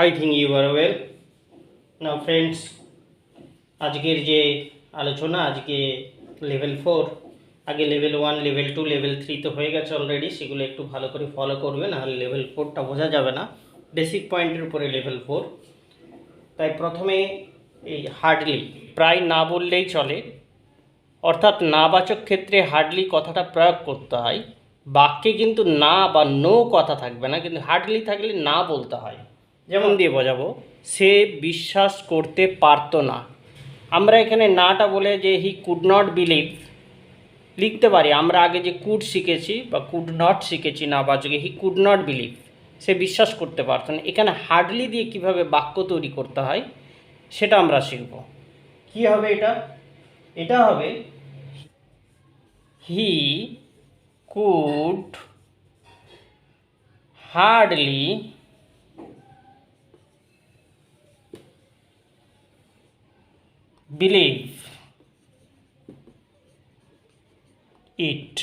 I think you are well. Now friends, আজকের যে আলোচনা আজকে লেভেল 4 আগে লেভেল 1 লেভেল 2 লেভেল 3 তো হয়ে গেছে অলরেডি, সেগুলো একটু ভালো করে ফলো করবে, না হলে লেভেল 4টা বোঝা যাবে না। বেসিক পয়েন্টের উপরে লেভেল 4। তাই প্রথমে এই হার্ডলি প্রায় না বললেই চলে, অর্থাৎ নাবাচক ক্ষেত্রে হার্ডলি কথাটা প্রয়োগ করতে হয়। বাক্যে কিন্তু না বা নো কথা থাকবে না, কিন্তু হার্ডলি থাকলে না বলতে হয়। যেমন দিয়ে বোঝাবো, সে বিশ্বাস করতে পারতো না। আমরা এখানে নাটা বলে যে হি কুড নট বিলিভ লিখতে পারি। আমরা আগে যে কুড শিখেছি বা কুড নট শিখেছি নাবাচকে, হি কুড নট বিলিভ, সে বিশ্বাস করতে পারতো না। এখানে হার্ডলি দিয়ে কিভাবে বাক্য তৈরি করতে হয় সেটা আমরা শিখব। কি হবে এটা? এটা হবে he could hardly believe it.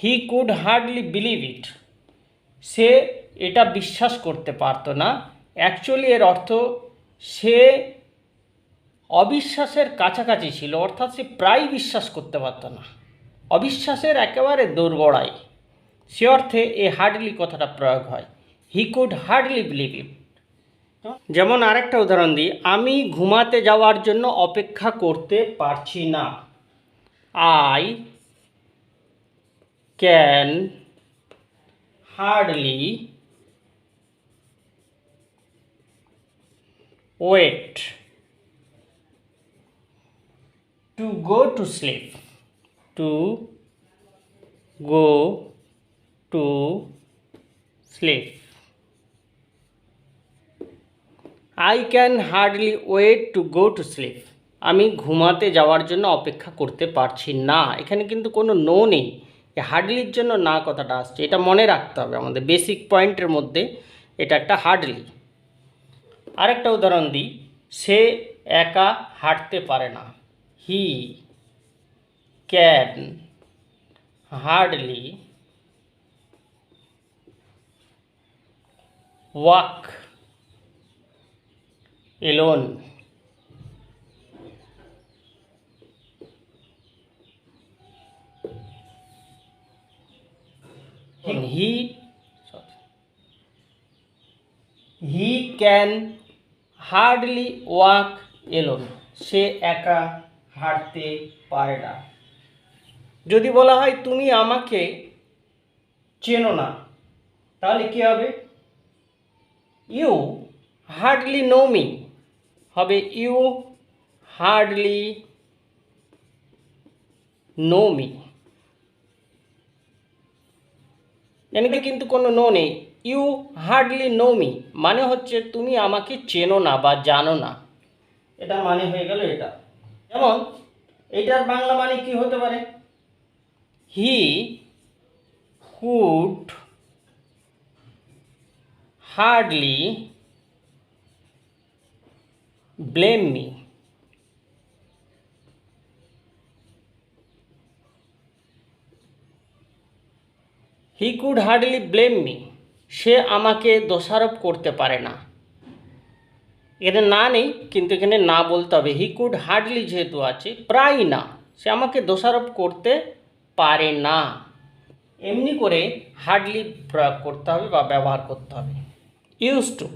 He could hardly believe it, সে এটা বিশ্বাস করতে পারতো না। অ্যাকচুয়ালি এর অর্থ সে অবিশ্বাসের কাছাকাছি ছিল, অর্থাৎ সে প্রায় বিশ্বাস করতে পারতো না, অবিশ্বাসের একেবারে দোরগোড়ায়। সে অর্থে এই হার্ডলি কথাটা প্রয়োগ হয়, হি কুড হার্ডলি বিলিভ ইট। যেমন আরেকটা উদাহরণ দিই, আমি ঘুমাতে যাওয়ার জন্য অপেক্ষা করতে পারছি না। I can hardly wait to go to sleep. To go to sleep. I can hardly wait to go to sleep, আমি ঘুমাতে যাওয়ার জন্য অপেক্ষা করতে পারছি না। এখানে কিন্তু কোনো নো নেই, হার্ডলির জন্য না কথাটা আসছে, এটা মনে রাখতে হবে আমাদের বেসিক পয়েন্টের মধ্যে। এটা একটা হার্ডলি। আরেকটা উদাহরণ দিই, সে একা হাঁটতে পারে না। He can hardly walk alone. He can hardly walk alone, সে একা হাঁটতে পারে না। যদি বলা হয় তুমি আমাকে চেনো না, তাহলে কি হবে? ইউ হার্ডলি নো মি হবে ইউ হার্ডলি নো মি। এখানে কিন্তু কোনো নো নেই, ইউ হার্ডলি নো মি মানে হচ্ছে তুমি আমাকে চেনো না বা জানো না, এটা মানে হয়ে গেল এটা। যেমন এটার বাংলা মানে কি হতে পারে? He could hardly blame me. He could hardly blame me, সে আমাকে দোষারোপ করতে পারে না। এখানে না নেই, কিন্তু এখানে না বলতে হবে। হি কুড হার্ডলি যেহেতু আছে, প্রায় না, সে আমাকে দোষারোপ করতে পারে না। এমনি করে হার্ডলি প্রয়োগ করতে হবে বা ব্যবহার করতে হবে। ইউজ টু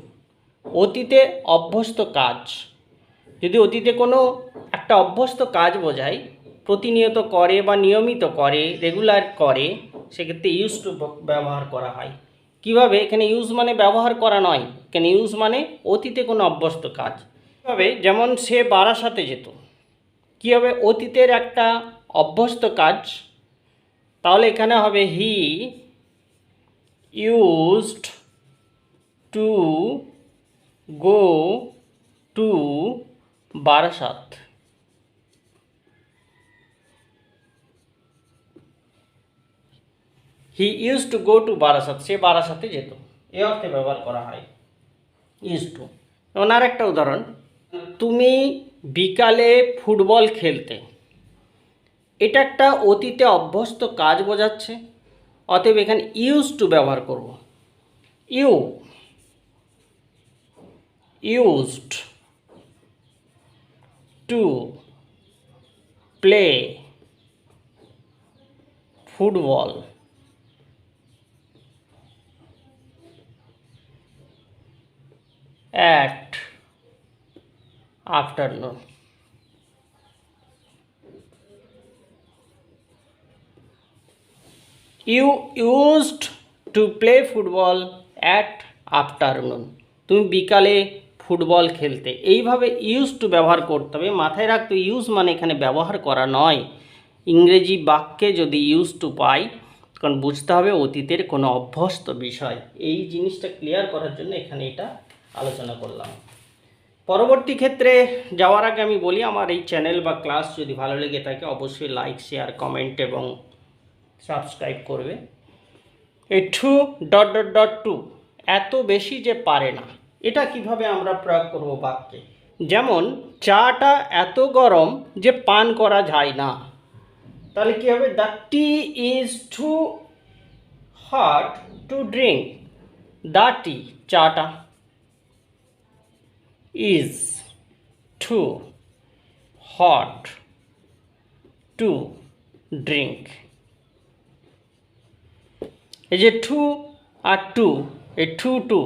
অতীতে অভ্যস্ত কাজ। যদি অতীতে কোনো একটা অভ্যস্ত কাজ বোঝায়, প্রতিনিয়ত করে বা নিয়মিত করে, রেগুলার করে, সেক্ষেত্রে ইউজ টু ব্যবহার করা হয়। কিভাবে? এখানে ইউজ মানে ব্যবহার করা নয়, এখানে ইউজ মানে অতীতে কোনো অভ্যস্ত কাজ। কীভাবে? যেমন সে বারাসাতে যেত, কী হবে? অতীতের একটা অভ্যস্ত কাজ, তাহলে এখানে হবে he used to go to Barasat. He use to go to Barasat, সে বারাসাতে যেত, এ অর্থে ব্যবহার করা হয় ইউজ টু। ওনার একটা উদাহরণ, তুমি বিকালে ফুটবল খেলতে। এটা একটা অতীতে অভ্যস্ত কাজ বোঝাচ্ছে, অতএব এখানে ইউজ টু ব্যবহার করব। You used to play football at afternoon. You used to play football at afternoon. তুমি বিকালে ফুটবল খেলতে। এইভাবে ইউজ টু ব্যবহার করতে হবে। মাথায় রাখতে ইউজ মানে এখানে ব্যবহার করা নয়। ইংরেজি বাক্যে যদি ইউজ টু পাই তখন বুঝতে হবে অতীতের কোনো অভ্যস্ত বিষয়। এই জিনিসটা ক্লিয়ার করার জন্য এখানে এটা আলোচনা করলাম। পরবর্তী ক্ষেত্রে যাওয়ার আগে আমি বলি, আমার এই চ্যানেল বা ক্লাস যদি ভালো লেগে থাকে অবশ্যই লাইক, শেয়ার, কমেন্ট এবং সাবস্ক্রাইব করবে। এই টু এত বেশি যে পারে না, এটা কিভাবে আমরা প্রয়োগ করব বাক্যে? যেমন চাটা এত গরম যে পান করা যায় না, তাহলে কী হবে? The tea is too hot to drink. The tea, চাটা, is too hot to drink. এই যে টু আর টু, এই টু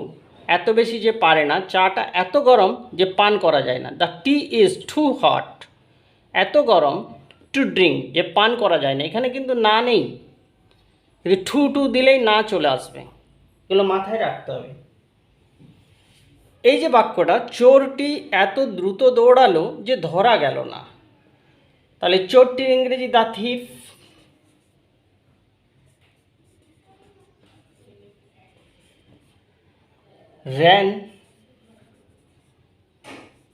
এত বেশি যে পারে না, চাটা এত গরম যে পান করা যায় না। The tea is too hot, এত গরম, টু ড্রিঙ্ক, যে পান করা যায় না। এখানে কিন্তু না নেই, যদি টু দিলেই না চলে আসবে। এগুলো মাথায় রাখতে হবে। এই যে বাক্যটা, চোরটি এত দ্রুত দৌড়ালো যে ধরা গেল না, তাহলে চোরটির ইংরেজি the thief. ran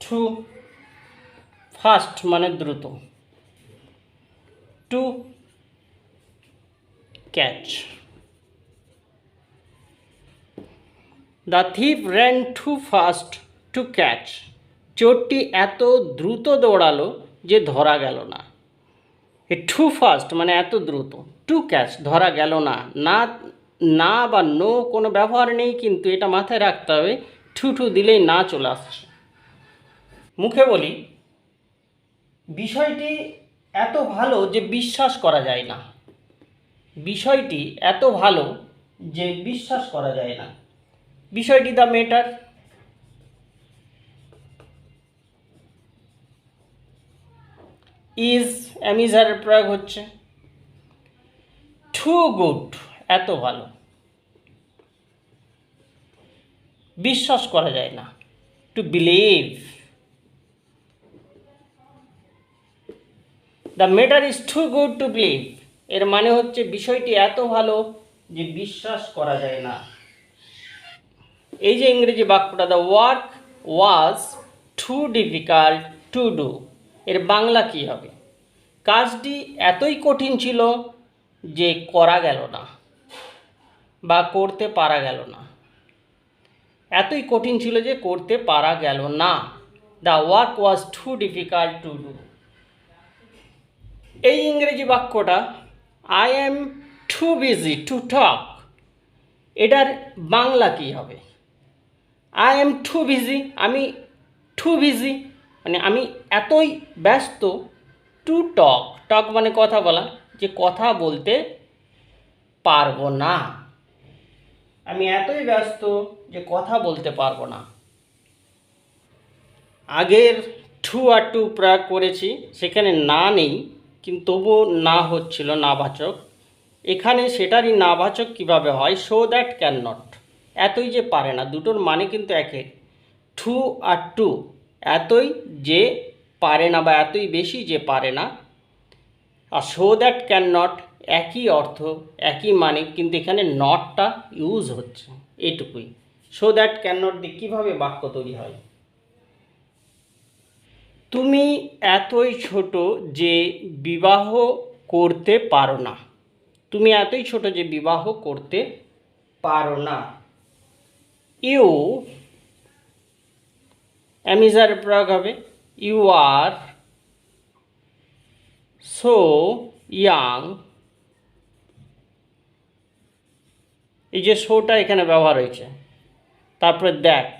too fast মানে দ্রুত, to catch. The thief ran too fast to catch. চোরটি এত দ্রুত দৌড়ালো যে ধরা গেল না। এ টু ফাস্ট মানে এত দ্রুত, টু ক্যাচ ধরা গেল না। না বা নো কোনো ব্যবহার নেই, কিন্তু এটা মাথায় রাখতে হবে, টু দিলেই না চলে আসছে। মুখে বলি, বিষয়টি এত ভালো যে বিশ্বাস করা যায় না। বিষয়টি এত ভালো যে বিশ্বাস করা যায় না। বিষয়টি দ্য ম্যাটার। ইজ অ্যামিজারের প্রয়োগ হচ্ছে। টু গুড এত ভালো, বিশ্বাস করা যায় না, to believe. The matter is too good to believe, এর মানে হচ্ছে বিষয়টি এত ভালো যে বিশ্বাস করা যায় না। এই যে ইংরেজি বাক্যটা, the work was too difficult to do, এর বাংলা কী হবে? কাজটি এতই কঠিন ছিল যে করা গেল না বা করতে পারা গেল না। এতই কঠিন ছিল যে করতে পারা গেল না। The work was too difficult to do. এই ইংরেজি বাক্যটা, I am too busy to talk, এটার বাংলা কী হবে? আই অ্যাম টু বিজি, আমি টু বিজি মানে আমি এতই ব্যস্ত, টু টক, টক মানে কথা বলা, যে কথা বলতে পারবো না। আমি এতই ব্যস্ত যে কথা বলতে পারবো না। আগের টু আর টু প্রয়োগ করেছি, সেখানে না নেই, কিন্তু তবুও না হচ্ছিল, নাবাচক। এখানে সেটারই নাবাচক কিভাবে হয়? সো দ্যাট ক্যান নট, এতই যে পারে না, দুটোর মানে কিন্তু একে। টু আর টু, এতই যে পারে না বা এতই বেশি যে পারে না। আর সো দ্যাট ক্যান নট, একই অর্থ, একই মানে, কিন্তু এখানে নটটা ইউজ হচ্ছে, এটুকুই। সো দ্যাট ক্যান নট দিয়ে কীভাবে বাক্য তৈরি হয়? তুমি এতই ছোট যে বিবাহ করতে পারো না। তুমি এতই ছোট যে বিবাহ করতে পারো না। ইউ অ্যামিজার প্রয়োগ হবে, ইউ আর সো ইয়াং। এই যে সোটা এখানে ব্যবহার হয়েছে। তারপরে that,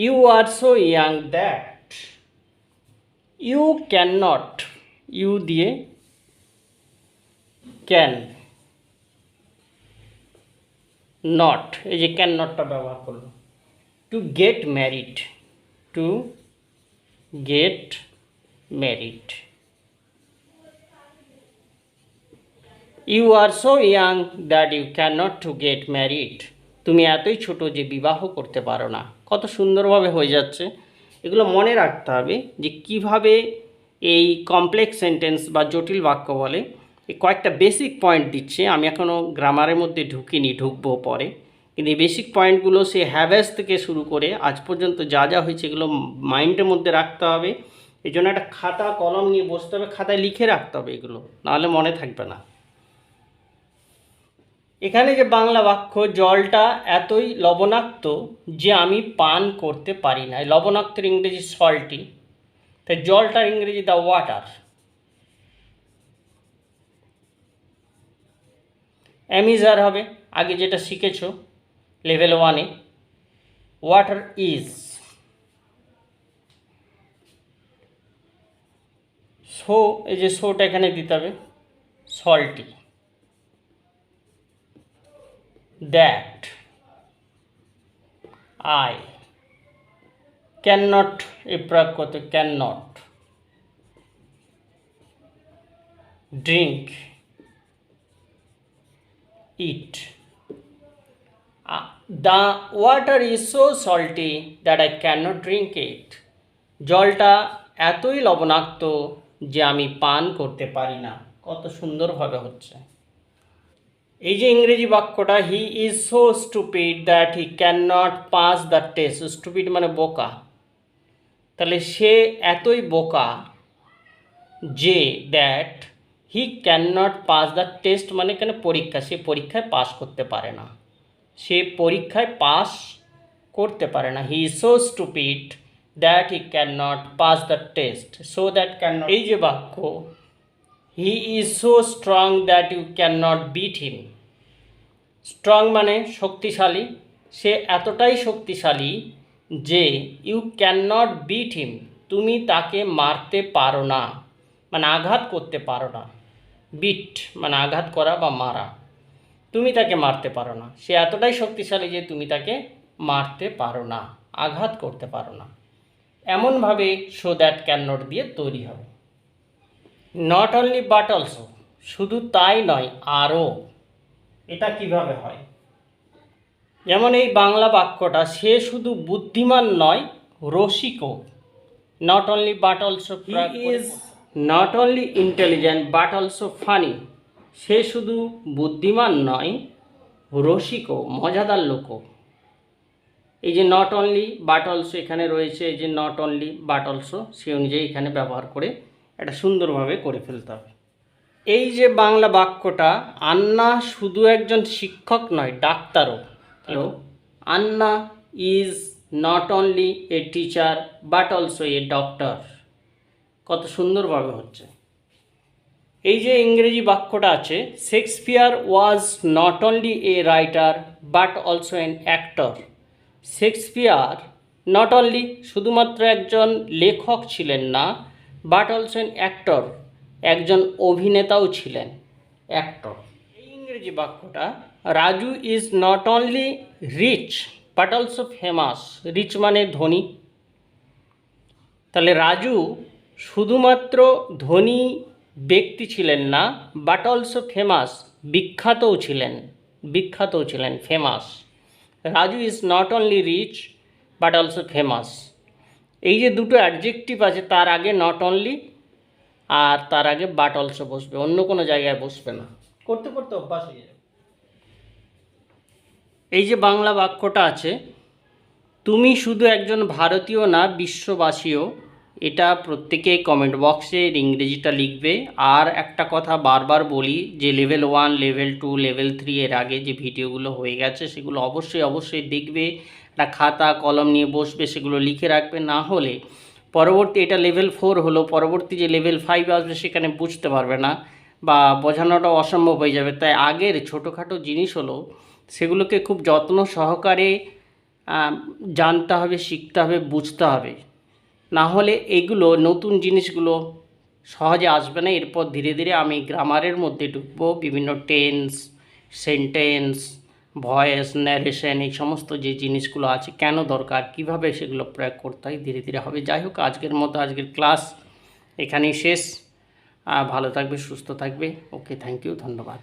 you are so young that you can not, you দিয়ে ক্যান নট, এই যে ক্যান নটটা ব্যবহার করলো। To get married, to get married. You are so young that you can not to get married, তুমি এতই ছোট যে বিবাহ করতে পারো না। কত সুন্দরভাবে হয়ে যাচ্ছে। এগুলো মনে রাখতে হবে যে কিভাবে এই কমপ্লেক্স সেন্টেন্স বা জটিল বাক্য বলে। এই কয়েকটা বেসিক পয়েন্ট দিচ্ছে, আমি এখনও গ্রামারের মধ্যে ঢুকিনি, ঢুকবো পরে। কিন্তু এই বেসিক পয়েন্টগুলো সে হ্যাভেস থেকে শুরু করে আজ পর্যন্ত যা যা হয়েছে এগুলো মাইন্ডের মধ্যে রাখতে হবে। এই জন্য একটা খাতা কলম নিয়ে বসতে হবে, খাতায় লিখে রাখতে হবে এগুলো, নাহলে মনে থাকবে না। এখানে যে বাংলা বাক্য, জলটা এতই লবণাক্ত যে আমি পান করতে পারি না, লবণাক্তের ইংরেজি সল্টি, তাই জলটার ইংরেজি দ্য ওয়াটার। অ্যামিজার হবে আগে যেটা শিখেছো লেভেল 1-এ, ওয়াটার ইজ। সো, এই যে সোটা এখানে দিতে হবে, salty. That I can not, এ প্রয়োগ করতে can not drink it. The water is so salty that I can not drink it, জলটা এতই লবণাক্ত যে আমি পান করতে পারি না। কত সুন্দরভাবে হচ্ছে। এই যে ইংরেজি বাক্যটা, হি is so stupid that he can not pass the test. Stupid মানে বোকা, তাহলে সে এতই বোকা যে that he can not pass the test মানে কেন পরীক্ষা, সে পরীক্ষায় পাস করতে পারে না, সে পরীক্ষায় পাস করতে পারে না। He is so stupid that he can not pass the test, so that can not. এই যে বাক্য, he is so strong that you can not beat him. Strong মানে শক্তিশালী, সে এতটাই শক্তিশালী যে you can not beat him, তুমি তাকে মারতে পারো না, মানে আঘাত করতে পারো না। বিট মানে আঘাত করা বা মারা, তুমি তাকে মারতে পারো না, সে এতটাই শক্তিশালী যে তুমি তাকে মারতে পারো না, আঘাত করতে পারো না। এমনভাবে সো দ্যাট ক্যান নট দিয়ে তৈরি হবে। নট অনলি বাট অলসো, শুধু তাই নয় আরও। এটা কিভাবে হয়? যেমন এই বাংলা বাক্যটা, সে শুধু বুদ্ধিমান নয় রসিকও। Not only but also, he is not only intelligent but also funny, সে শুধু বুদ্ধিমান নয় রসিকও, মজাদার লোকও। এই যে নট অনলি বাট অলসো এখানে রয়েছে, এই যে নট অনলি বাট অলসো, সে অনুযায়ী এখানে ব্যবহার করে এটা সুন্দরভাবে করে ফেলতে হবে। এই যে বাংলা বাক্যটা, আন্না শুধু একজন শিক্ষক নয় ডাক্তারও। Hello, Anna is not only a teacher but also a doctor. কত সুন্দরভাবে হচ্ছে। এই যে ইংরেজি বাক্যটা আছে, Shakespeare was not only a writer but also N actor. Shakespeare not only শুধুমাত্র একজন লেখক ছিলেন না, বাট অলসো এন অ্যাক্টর, একজন অভিনেতাও ছিলেন, অ্যাক্টর। এই ইংরেজি বাক্যটা, Raju is not only rich but also famous. Rich মানে ধনী, তাহলে রাজু শুধুমাত্র ধনী ব্যক্তি ছিলেন না, বাট অলসো ফেমাস, বিখ্যাতও ছিলেন, famous. Raju is not only rich but also famous. এই যে দুটো অ্যাডজেক্টিভ আছে, তার আগে নট অনলি আর তার আগে বাট অলসো বসবে, অন্য কোনো জায়গায় বসবে না, করতে করতে অভ্যাস হয়ে যাবে। এই যে বাংলা বাক্যটা আছে, তুমি শুধু একজন ভারতীয় না বিশ্ববাসীও, এটা প্রত্যেকেই কমেন্ট বক্সে ইংরেজিটা লিখবে। আর একটা কথা বারবার বলি যে লেভেল 1, লেভেল 2, লেভেল 3 এর আগে যে ভিডিওগুলো হয়ে গেছে সেগুলো অবশ্যই দেখবে, একটা খাতা কলম নিয়ে বসবে, সেগুলো লিখে রাখবে। না হলে পরবর্তী, এটা লেভেল 4 হলো, পরবর্তী যে লেভেল 5 আসবে সেখানে বুঝতে পারবে না বা বোঝানোটাও অসম্ভব হয়ে যাবে। তাই আগের ছোটোখাটো জিনিস হলো সেগুলোকে খুব যত্ন সহকারে জানতে হবে, শিখতে হবে, বুঝতে হবে। না হলে এগুলো নতুন জিনিসগুলো সহজে আসবে না। এরপর ধীরে ধীরে আমি গ্রামারের মধ্যে ঢুকবো, বিভিন্ন টেন্স, সেন্টেন্স, ভয়েস, ন্যারেশন, এই সমস্ত যে জিনিসগুলো আছে কেন দরকার, কিভাবে সেগুলো প্রয়োগ করতে হয়, ধীরে ধীরে হবে। যাই হোক, আজকের মতো আজকের ক্লাস এখানেই শেষ। ভালো থাকবে, সুস্থ থাকবে। ওকে, থ্যাংক ইউ, ধন্যবাদ।